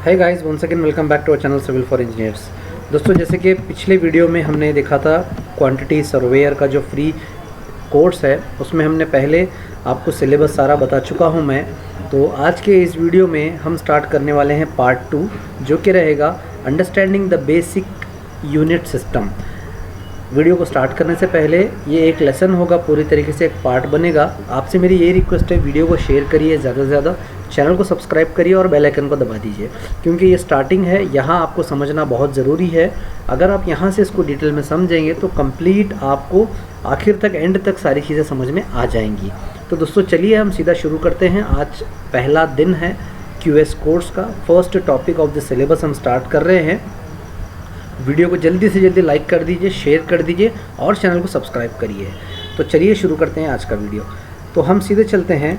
Hi guys, once again welcome back to our channel civil for engineers. दोस्तों, जैसे कि पिछले वीडियो में हमने देखा था क्वांटिटी सर्वेयर का जो फ्री कोर्स है, उसमें हमने पहले आपको सिलेबस सारा बता चुका हूं मैं। तो आज के इस वीडियो में हम स्टार्ट करने वाले हैं पार्ट 2, जो कि रहेगा understanding the basic unit system. Video को स्टार्ट करने से पहले ये एक लेसन होगा, पूरी तरीके से एक पार्ट बनेगा। आपसे मेरी ये रिक्वेस्ट है, वीडियो को शेयर करिए ज़्यादा से ज़्यादा, चैनल को सब्सक्राइब करिए और बेल आइकन को दबा दीजिए, क्योंकि ये स्टार्टिंग है। यहाँ आपको समझना बहुत ज़रूरी है। अगर आप यहाँ से इसको डिटेल में समझेंगे तो कंप्लीट आपको आखिर तक, एंड तक सारी चीज़ें समझ में आ जाएंगी। तो दोस्तों चलिए हम सीधा शुरू करते हैं। आज पहला दिन है QS कोर्स का। First topic of the syllabus हम स्टार्ट कर रहे हैं। वीडियो को जल्दी से जल्दी लाइक कर दीजिए, शेयर कर दीजिए और चैनल को सब्सक्राइब करिए। तो चलिए शुरू करते हैं आज का वीडियो। तो हम सीधे चलते हैं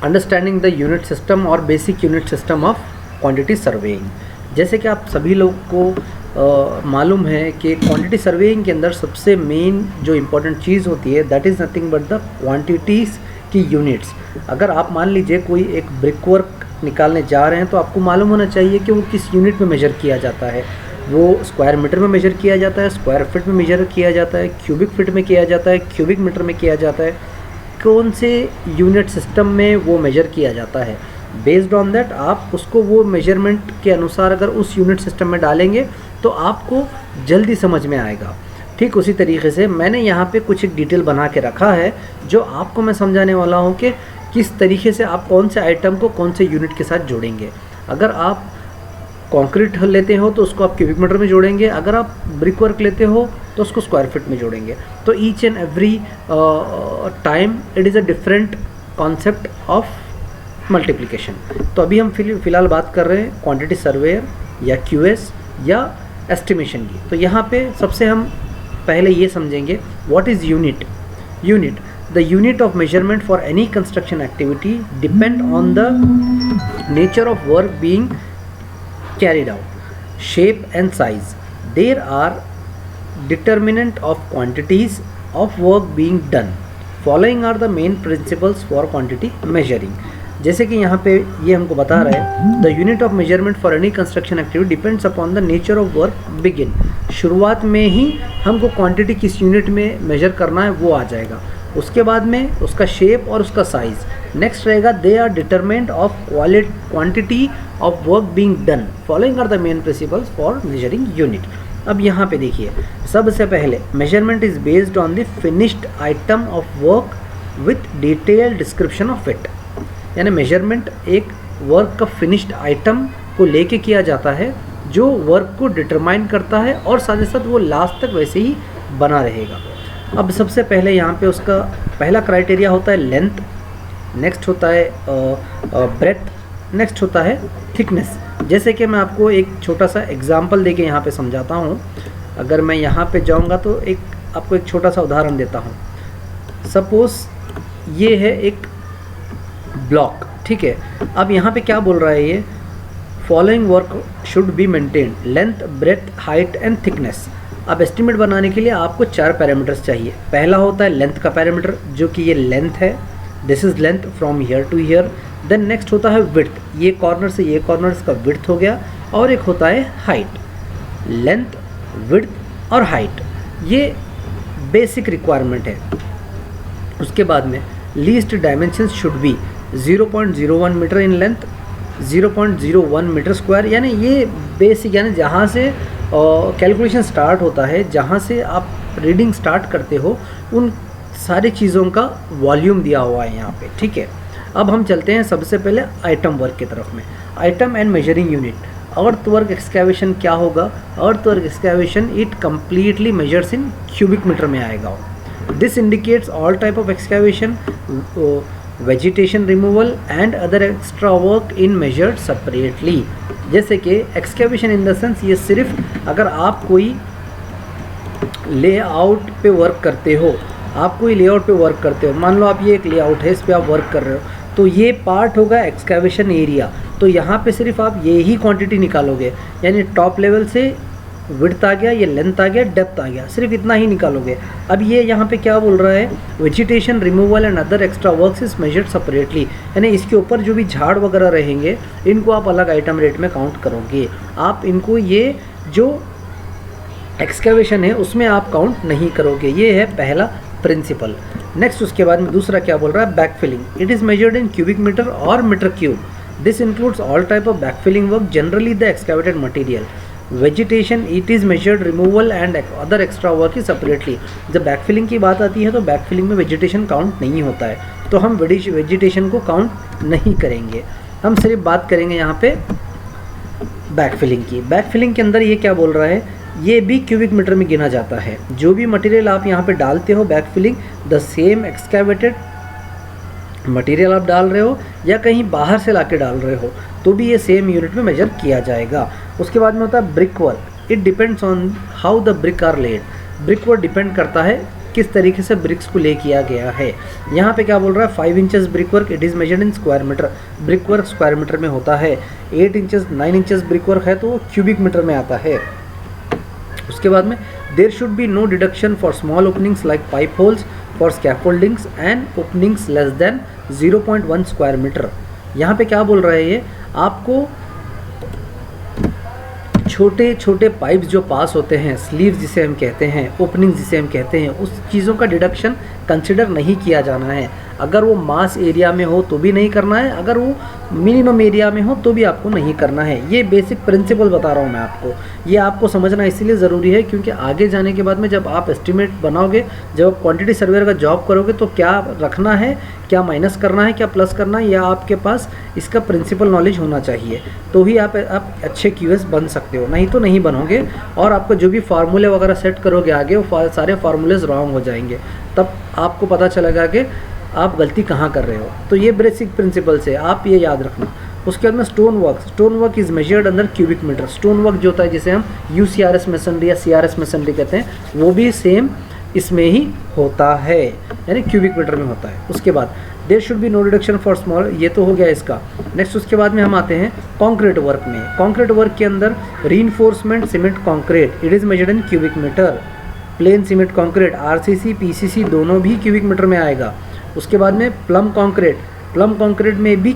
अंडरस्टैंडिंग द यूनिट सिस्टम और basic unit system of quantity surveying. जैसे कि आप सभी लोग को मालूम है कि क्वांटिटी सर्वेइंग के अंदर सबसे मेन जो इम्पोर्टेंट चीज़ होती है, that is nothing but the quantities की यूनिट्स। अगर आप मान लीजिए कोई एक ब्रिक वर्क निकालने जा रहे हैं, तो आपको मालूम होना चाहिए कि वो किस यूनिट में मेजर किया जाता है। वो स्क्वायर मीटर में मेजर किया जाता है, स्क्वायर फीट में मेजर किया जाता है, क्यूबिक फीट में किया जाता है, क्यूबिक मीटर में किया जाता है, कौन से यूनिट सिस्टम में वो मेजर किया जाता है। बेस्ड ऑन दैट आप उसको वो मेजरमेंट के अनुसार अगर उस यूनिट सिस्टम में डालेंगे तो आपको जल्दी समझ में आएगा। ठीक उसी तरीके से मैंने यहाँ पे कुछ एक डिटेल बना के रखा है, जो आपको मैं समझाने वाला हूँ कि किस तरीके से आप कौन से आइटम को कौन से यूनिट के साथ जोड़ेंगे। अगर आप कंक्रीट लेते हो तो उसको आप क्यूबिक मीटर में जोड़ेंगे, अगर आप ब्रिक वर्क लेते हो तो उसको स्क्वायर फीट में जोड़ेंगे। तो each and every time it is a different concept of multiplication. तो अभी हम फिलहाल बात कर रहे हैं क्वांटिटी सर्वेयर या QS या एस्टिमेशन की। तो यहाँ पे सबसे हम पहले ये समझेंगे what is unit. Unit, the unit of measurement for any construction activity depend on the nature of work being carried out, shape and size. There are determinant of quantities of work being done. Following are the main principles for quantity measuring. जैसे कि यहाँ पे ये हमको बता रहा है, the unit of measurement for any construction activity depends upon the nature of work begin. शुरुआत में ही हमको क्वांटिटी किस यूनिट में मेजर करना है वो आ जाएगा। उसके बाद में उसका शेप और उसका साइज़। नेक्स्ट रहेगा they are determent of quantity of work being done. Following are the main principles for measuring unit. अब यहाँ पे देखिए, सबसे पहले measurement is based on the finished item of work with detailed description of it. यानी measurement एक work का finished item को लेके किया जाता है, जो वर्क को डिटरमाइन करता है और साथ ही साथ वो लास्ट तक वैसे ही बना रहेगा। अब सबसे पहले यहाँ पे उसका पहला क्राइटेरिया होता है लेंथ, नेक्स्ट होता है ब्रेथ, नेक्स्ट होता है थिकनेस। जैसे कि मैं आपको एक छोटा सा एग्जांपल देके यहाँ पे समझाता हूँ। अगर मैं यहाँ पे जाऊँगा तो आपको एक छोटा सा उदाहरण देता हूँ। सपोज़ ये है एक ब्लॉक, ठीक है। अब यहाँ पे क्या बोल रहा है ये, following work should be maintained, length, breadth, height and thickness. अब एस्टिमेट बनाने के लिए आपको 4 पैरामीटर्स चाहिए। पहला होता है लेंथ का पैरामीटर, जो कि ये लेंथ है, this is length from here to here. Then next होता है विड्थ, ये कॉर्नर से ये कॉर्नर इसका विड्थ हो गया। और एक होता है हाइट। लेंथ, विड्थ और हाइट, ये बेसिक रिक्वायरमेंट है। उसके बाद में least dimensions should be 0.01 metre in length, 0.01 metre square. यानी ये बेसिक, यानी जहाँ से कैलकुलेशन स्टार्ट होता है, जहाँ से आप रीडिंग स्टार्ट करते हो, उन सारी चीज़ों का वॉल्यूम दिया हुआ है यहाँ पे, ठीक है। अब हम चलते हैं सबसे पहले आइटम वर्क की तरफ में। Item and measuring unit. Earth work excavation क्या होगा? Earth work excavation it completely measures in cubic metre में आएगा। This indicates all type of excavation, vegetation removal and other extra work in measured separately. जैसे कि excavation in the sense, ये सिर्फ अगर आप कोई लेआउट पे वर्क करते हो, मान लो आप ये एक लेआउट है, इस पे आप वर्क कर रहे हो, तो ये पार्ट होगा एक्सकैवेशन एरिया। तो यहाँ पे सिर्फ आप ये ही क्वांटिटी निकालोगे, यानी टॉप लेवल से विड्थ आ गया, ये लेंथ आ गया, डेप्थ आ गया, सिर्फ इतना ही निकालोगे। अब ये यहाँ पे क्या बोल रहा है, vegetation removal and other extra works is measured separately, यानी इसके ऊपर जो भी झाड़ वगैरह रहेंगे इनको आप अलग आइटम रेट में काउंट करोगे। आप इनको ये जो एक्सकेवेशन है उसमें आप काउंट नहीं करोगे। ये है पहला प्रिंसिपल। नेक्स्ट उसके बाद में दूसरा क्या बोल रहा है, back filling. It is measured in cubic metre और metre cube. This includes all type of back filling work, generally the excavated material. Vegetation it is measured removal and other extra work is separately. जब back filling की बात आती है तो back filling में vegetation count नहीं होता है, तो हम वेजिटेशन को काउंट नहीं करेंगे। हम सिर्फ बात करेंगे यहाँ पे बैक फिलिंग की। बैक फिलिंग के अंदर ये क्या बोल रहा है, ये भी क्यूबिक मीटर में गिना जाता है। जो भी मटेरियल आप यहाँ पे डालते हो, back filling the same excavated material आप डाल रहे हो या कहीं बाहर से लाके डाल रहे हो, तो भी ये सेम यूनिट में मेजर किया जाएगा। उसके बाद में होता है brick work. It depends on how the brick are laid. Brick work depend करता है किस तरीके से ब्रिक्स को ले किया गया है। यहाँ पे क्या बोल रहा है, 5 inches brick work it is measured in square metre. Brick work square metre में होता है। 8 इंचेस 9 इंचेस ब्रिक वर्क है तो वो क्यूबिक मीटर में आता है। उसके बाद में there should be no deduction for small openings like pipe holes for scaffoldings and openings less than 0.1 square metre. यहाँ पे क्या बोल रहा है, ये आपको छोटे छोटे पाइप्स जो पास होते हैं, स्लीव्स जिसे हम कहते हैं, ओपनिंग जिसे हम कहते हैं, उस चीज़ों का डिडक्शन कंसिडर नहीं किया जाना है। अगर वो मास एरिया में हो तो भी नहीं करना है, अगर वो मिनिमम एरिया में हो तो भी आपको नहीं करना है। ये बेसिक प्रिंसिपल बता रहा हूँ मैं आपको। ये आपको समझना इसीलिए ज़रूरी है क्योंकि आगे जाने के बाद में जब आप एस्टिमेट बनाओगे, जब आप क्वांटिटी सर्वेयर का जॉब करोगे, तो क्या रखना है, क्या माइनस करना है, क्या प्लस करना है, या आपके पास इसका प्रिंसिपल नॉलेज होना चाहिए, तो ही आप अच्छे क्यूएस बन सकते हो। नहीं तो नहीं बनोगे और आपको जो भी फार्मूले वगैरह सेट करोगे आगे, वो सारे फार्मूलेज रॉन्ग हो जाएंगे। तब आपको पता चलेगा कि आप गलती कहाँ कर रहे हो। तो ये बेसिक प्रिंसिपल से आप ये याद रखना। उसके बाद में stone work is measured under cubic metre. Stone work जो होता है जिसे हम UCRS मेसनरी या CRS मेसनरी कहते हैं, वो भी सेम इसमें ही होता है, यानी क्यूबिक मीटर में होता है। उसके बाद there should be no deduction for small, ये तो हो गया इसका। नेक्स्ट उसके बाद में हम आते हैं कॉन्क्रीट वर्क में। कॉन्क्रीट वर्क के अंदर reinforcement cement concrete it is measured in cubic metre. Plain cement concrete RCC PCC दोनों भी क्यूबिक मीटर में आएगा। उसके बाद में प्लम कॉन्क्रीट में भी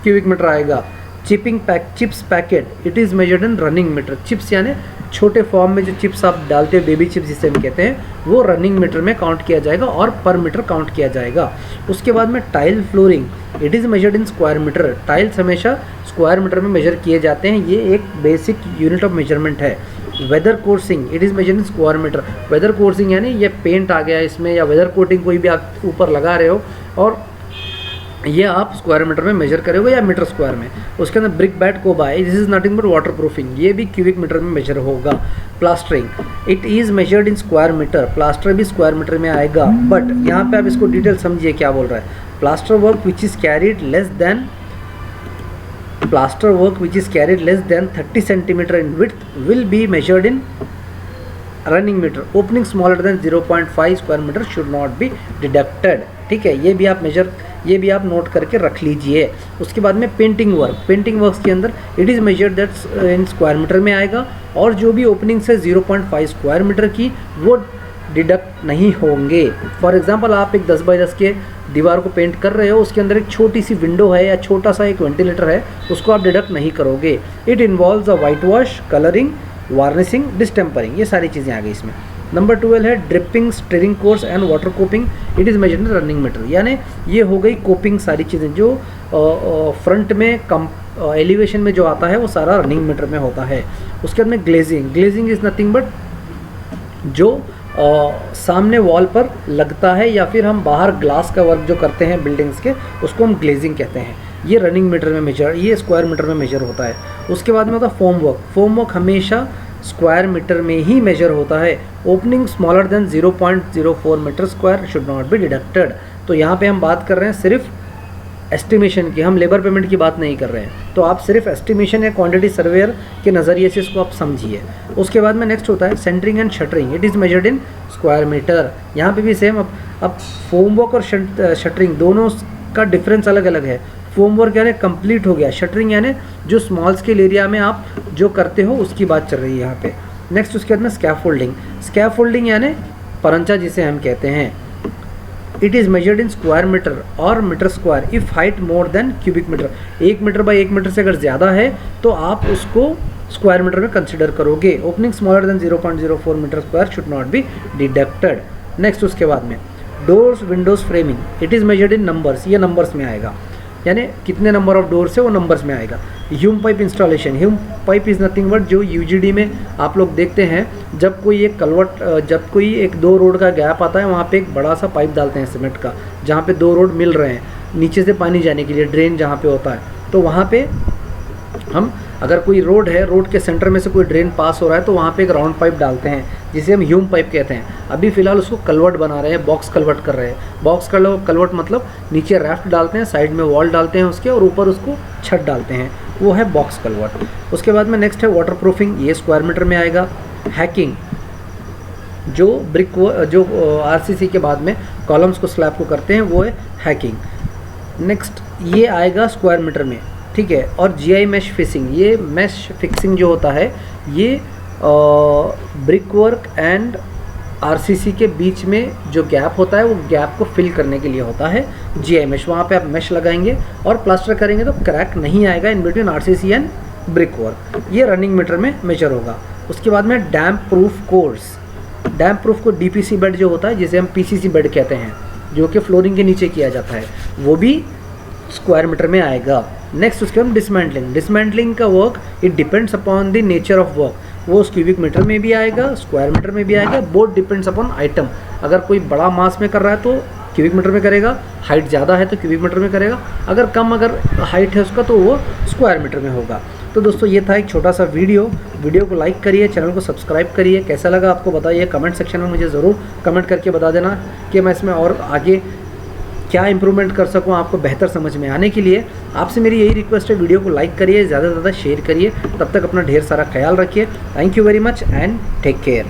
क्यूबिक मीटर आएगा। Chips packet it is measured in running metre. Chips यानी छोटे फॉर्म में जो चिप्स आप डालते हो, बेबी चिप्स जिसे हम कहते हैं, वो रनिंग मीटर में काउंट किया जाएगा और पर मीटर काउंट किया जाएगा। उसके बाद में tile flooring it is measured in square metre. Tiles हमेशा स्क्वायर मीटर में मेजर किए जाते हैं, ये एक बेसिक यूनिट ऑफ मेजरमेंट है। Weather coursing it is measured in square metre. Weather coursing यानी ये पेंट आ गया इसमें, या वेदर कोटिंग कोई भी आप ऊपर लगा रहे हो और ये आप स्क्वायर मीटर में मेजर करोगे या मीटर स्क्वायर में। उसके अंदर brick bat coba this is nothing but water proofing, ये भी क्यूबिक मीटर में मेजर होगा। Plastering it is measured in square metre. Plaster भी स्क्वायर मीटर में आएगा, बट यहाँ पे आप इसको डिटेल समझिए क्या बोल रहा है। Plaster work which is carried less than 30 centimetre in width will be measured in running metre. Opening smaller than 0.5 square metre should not be deducted. ठीक है, ये भी आप नोट करके रख लीजिए। उसके बाद में पेंटिंग वर्क्स के अंदर it is measured that in square metre में आएगा, और जो भी ओपनिंग्स है 0.5 स्क्वायर मीटर की वो डिडक्ट नहीं होंगे। फॉर एग्जांपल आप एक 10 बाई 10 के दीवार को पेंट कर रहे हो, उसके अंदर एक छोटी सी विंडो है या छोटा सा एक वेंटिलेटर है, उसको आप डिडक्ट नहीं करोगे। It involves a white wash, colouring, varnishing, distempering, ये सारी चीज़ें आ गई इसमें। नंबर 12 है dripping, steering course and water coping it is measured in running metre. यानी ये हो गई कोपिंग, सारी चीज़ें जो फ्रंट में एलिवेशन में जो आता है वो सारा रनिंग मीटर में होता है। उसके बाद में ग्लेजिंग इज़ नथिंग बट जो सामने वॉल पर लगता है या फिर हम बाहर ग्लास का वर्क जो करते हैं बिल्डिंग्स के, उसको हम ग्लेजिंग कहते हैं। ये रनिंग मीटर में मेजर, ये स्क्वायर मीटर में मेजर होता है। उसके बाद में होता है फोम वर्क हमेशा स्क्वायर मीटर में ही मेजर होता है। Opening smaller than 0.04 metre square should not be deducted. तो यहाँ पे हम बात कर रहे हैं सिर्फ एस्टिमेशन की, हम लेबर पेमेंट की बात नहीं कर रहे हैं। तो आप सिर्फ एस्टिमेशन या क्वांटिटी सर्वेयर के नज़रिए से इसको आप समझिए। उसके बाद में नेक्स्ट होता है centering and shuttering it is measured in square metre. यहाँ पे भी सेम। अब फोम वर्क और शटरिंग दोनों का डिफरेंस अलग अलग है। फोम वर्क यानी कंप्लीट हो गया, शटरिंग यानी जो स्मॉल स्केल एरिया में आप जो करते हो उसकी बात चल रही है यहाँ पे। नेक्स्ट उसके बाद में स्कैफोल्डिंग। स्कैफोल्डिंग यानी परंचा जिसे हम कहते हैं। It is measured in square metre और metre square if height more than cubic metre. 1 metre by 1 metre से अगर ज़्यादा है तो आप उसको स्क्वायर मीटर में कंसिडर करोगे। Opening smaller than 0.04 metre square should not be deducted. Next उसके बाद में doors windows framing. It is measured in numbers, ये नंबर्स में आएगा, यानी कितने नंबर ऑफ डोर्स है वो नंबर्स में आएगा। Hume pipe installation. Hume pipe is nothing but जो यूजीडी में आप लोग देखते हैं, जब कोई एक कलवट, जब कोई एक 2 रोड का गैप आता है वहाँ पे एक बड़ा सा पाइप डालते हैं सीमेंट का, जहाँ पे 2 रोड मिल रहे हैं नीचे से पानी जाने के लिए, ड्रेन जहाँ पे होता है, तो वहाँ पे हम अगर कोई रोड है, रोड के सेंटर में से कोई ड्रेन पास हो रहा है तो वहाँ पे एक राउंड पाइप डालते हैं जिसे हम ह्यूम पाइप कहते हैं। अभी फ़िलहाल उसको कलवर्ट बना रहे हैं, बॉक्स कलवर्ट कर रहे हैं। बॉक्स कलवर्ट मतलब नीचे राफ्ट डालते हैं, साइड में वॉल डालते हैं उसके, और ऊपर उसको छत डालते हैं, वो है बॉक्स कलवर्ट। उसके बाद में नेक्स्ट है वाटर प्रूफिंग, ये स्क्वायर मीटर में आएगा। हैकिंग, जो ब्रिक जो आरसीसी के बाद में कॉलम्स को स्लैब को करते हैं वो है हैकिंग। नेक्स्ट ये आएगा स्क्वायर मीटर में, ठीक है। और जीआई मैश फिक्सिंग, ये मैश फिक्सिंग जो होता है ये ब्रिक वर्क एंड आरसीसी के बीच में जो गैप होता है वो गैप को फिल करने के लिए होता है जीआई मैश। वहाँ पे आप मैश लगाएंगे और प्लास्टर करेंगे तो क्रैक नहीं आएगा in between RCC and brick work. ये रनिंग मीटर में मेजर होगा। उसके बाद में डैम्प प्रूफ कोर्स। डैम्प प्रूफ को डीपीसी बेड जो होता है, जिसे हम पीसीसी बेड कहते हैं, जो कि फ्लोरिंग के नीचे किया जाता है, वो भी स्क्वायर मीटर में आएगा। नेक्स्ट उसके बाद डिसमेंटलिंग। डिसमेंटलिंग का work it depends upon the nature of work, वो क्यूबिक मीटर में भी आएगा, स्क्वायर मीटर में भी आएगा, बोथ डिपेंड्स अपॉन आइटम। अगर कोई बड़ा मास में कर रहा है तो क्यूबिक मीटर में करेगा, हाइट ज़्यादा है तो क्यूबिक मीटर में करेगा, अगर कम अगर हाइट है उसका तो वो स्क्वायर मीटर में होगा। तो दोस्तों ये था एक छोटा सा वीडियो को लाइक करिए, चैनल को सब्सक्राइब करिए। कैसा लगा आपको बताइए, कमेंट सेक्शन में मुझे ज़रूर कमेंट करके बता देना कि मैं इसमें और आगे क्या इंप्रूवमेंट कर सकूं आपको बेहतर समझ में आने के लिए। आपसे मेरी यही रिक्वेस्ट है, वीडियो को लाइक करिए, ज़्यादा से ज़्यादा शेयर करिए। तब तक अपना ढेर सारा ख्याल रखिए। Thank you very much and take care.